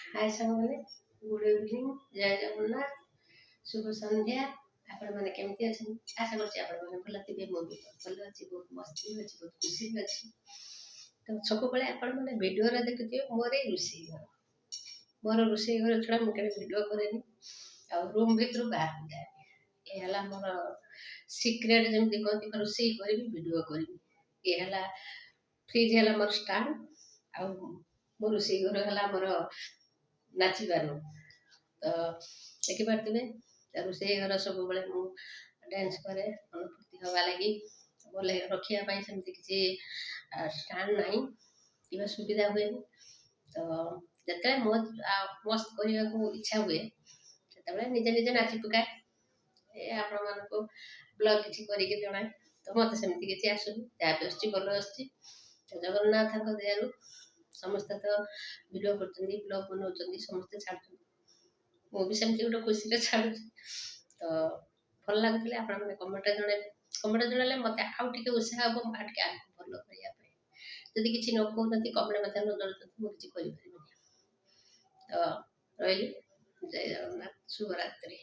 हाय सांगने good evening जय जगन्नाथ शुभ संध्या आपण मैंने केमती अच्छे आशा कर भल थे मुझे भल अच्छी बहुत मस्ती अच्छी बहुत खुशी अच्छी तो सब बेले आपण मैंने भिडियो देखुए मोर रोषे घर मोर रोषे घर छड़ा मुझे भिड कैनि आ रूम भर बाहर जाए ये मोर सिक्रेट जमी कहती रोषे करी भिड करी ये फ्रिज है मोर स्टाण्ड आ मो रोषे घर है मोर नाचबार तो देखिपे रोषे घर सब बेले डांस करे अनुभूति हवा लगी बोले रखापी सेमती किसी स्टाण्ड ना कि सुविधा हुए तो जिते मस्त करने को इच्छा हुए से निजे निजे नाची पकाए ये आपण मानक ब्लग किसी करके जनाए तो मत सेमती किसी आसुनी जहाँ भी आस भल आस जगन्नाथ दयालु समस्ते तो भिड कर ब्लग बनाऊँ समस्ते छाड़ मुझे सेमती गोटे खुशी छाड़ू तो भल लगुले आप कमेंट जन मत आउ टे उत्साह हम आगे भल करने जदि किसी न कहते कमेंट मत न जन मुझे किसी तो रही जय जगन्नाथ शुभरात्रि।